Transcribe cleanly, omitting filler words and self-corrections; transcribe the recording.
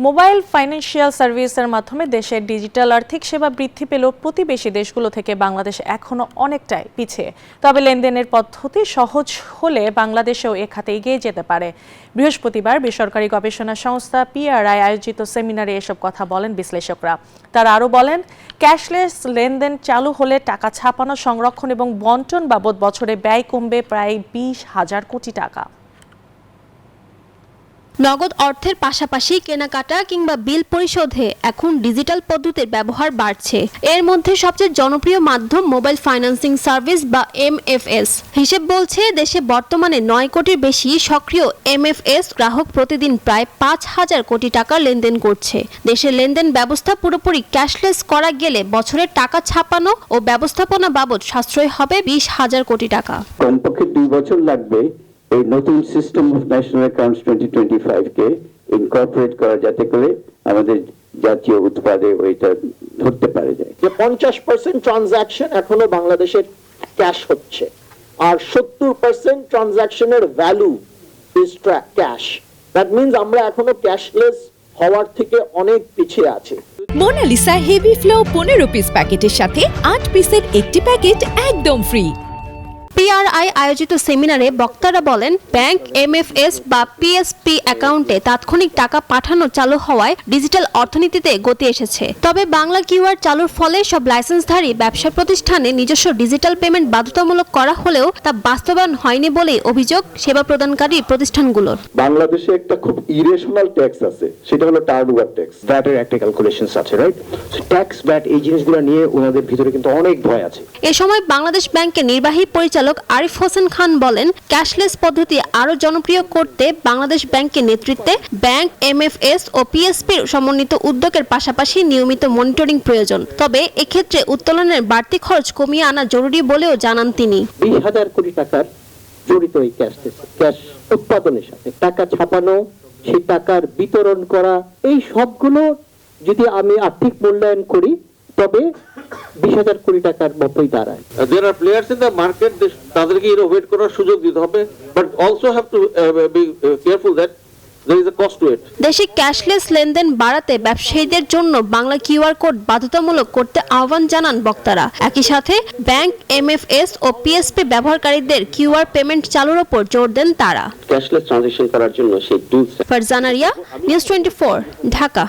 Mobile financial সার্ভিসের মাধ্যমে দেশের ডিজিটাল আর্থিক সেবা বৃদ্ধি পেলেও প্রতিবেশী দেশগুলো থেকে বাংলাদেশ এখনো অনেকটাই পিছিয়ে। তবে লেনদেনের পদ্ধতি সহজ হলে বাংলাদেশেও এ খাতে এগিয়ে যেতে পারে। বৃহস্পতিবার বেসরকারি গবেষণা সংস্থা PRI আয়োজিত সেমিনারে এসব কথা বলেন বিশ্লেষকরা। তারা আরও বলেন, ক্যাশলেস লেনদেন চালু হলে টাকা ছাপানো, সংরক্ষণ এবং বন্টন বাবদ বছরে ব্যয় কমবে প্রায় 20,000 কোটি টাকা। নগদ অর্থের পাশাপাশি কেনাকাটা কিংবা বিল পরিশোধে এখন ডিজিটাল পদ্ধতির ব্যবহার বাড়ছে। এর মধ্যে সবচেয়ে জনপ্রিয় মাধ্যম মোবাইল ফাইন্যান্সিং সার্ভিস বা MFS। হিসেব বলছে দেশে বর্তমানে 9 কোটির বেশি সক্রিয় MFS গ্রাহক প্রতিদিন প্রায় 5,000 কোটি টাকা লেনদেন করছে। দেশের লেনদেন ব্যবস্থা পুরোপুরি ক্যাশলেস করা গেলে বছরে টাকা ছাপানো ও ব্যবস্থাপনা বাবদ সাশ্রয় হবে 20,000 কোটি টাকা। কমপক্ষে 2 বছর লাগবে এই নতুন system of national accounts 2025 K incorporate করা, যাতে করে আমাদের জাতীয় উৎপাদে ওইটা ধরতে পারে যায়। যে 50% ট্রানজাকশন এখনো বাংলাদেশের ক্যাশ হচ্ছে, আর 70% ট্রানজাকশনের value is cash. That means আমরা এখনো ক্যাশলেস হওয়ার থেকে অনেক পিছিয়ে আছি। মোনালিসা হেভি ফ্লো 15 পিস প্যাকেটের সাথে 8 পিসের একটি প্যাকেট একদম ফ্রি। PRI আয়োজিত সেমিনারে বক্তারা বলেন, ব্যাংক MFS বা PSP অ্যাকাউন্টে তাৎক্ষণিক টাকা পাঠানো চালু হওয়ায় ডিজিটাল অর্থনীতিতে গতি এসেছে। তবে বাংলা QR চালুর ফলে সব লাইসেন্সধারী ব্যবসা প্রতিষ্ঠানে নিজস্ব ডিজিটাল পেমেন্ট বাধ্যতামূলক করা হলেও তা বাস্তবায়ন হয়নি বলেই অভিযোগ সেবা প্রদানকারী প্রতিষ্ঠানগুলোর। বাংলাদেশে একটা খুব ইরেশনাল ট্যাক্স আছে, সেটা হলো টার্নওভার ট্যাক্স। ভ্যাটের একটা ক্যালকুলেশনস আছে, রাইট? ট্যাক্স ভ্যাট এই জিনিসগুলো নিয়ে ওনাদের ভিতরে কিন্তু অনেক ভয় আছে। এ সময় বাংলাদেশ ব্যাংকের নির্বাহী পরিচালক আরিফ হোসেন খান বলেন, ক্যাশলেস পদ্ধতি আরো জনপ্রিয় করতে বাংলাদেশ ব্যাংকের নেতৃত্বে ব্যাংক MFS ও PSPর সমন্বিত উদ্যোগের পাশাপাশি নিয়মিত মনিটরিং প্রয়োজন। তবে এক্ষেত্রে উত্তোলনের বাড়তি খরচ কমিয়ে আনা জরুরি বলেও জানান তিনি। 20,000 কোটি টাকার জড়িত এই ক্যাশ উৎপাদনের সাথে টাকা ছাপানো, সেই টাকার বিতরণ করা, এই সবগুলো যদি আমি আর্থিক মূল্যায়ন করি তবে 20,000 কোটি টাকার মতোই দাঁড়ায়। There are players in the market, তাদেরকে ইনোভেট করার সুযোগ দিতে হবে, but also have to be careful that there is a cost to it. দেশে ক্যাশলেস লেনদেন বাড়াতে ব্যবসায়ীদের জন্য বাংলা QR কোড বাধ্যতামূলক করতে আহ্বান জানান বক্তারা। একই সাথে ব্যাংক MFS ও PSP ব্যবহারকারীদের QR পেমেন্ট চালুর উপর জোর দেন তারা। ক্যাশলেস ট্রানজাকশন করার জন্য সেই টুলস। ফারজানা রিয়া, নিউজ 24, ঢাকা।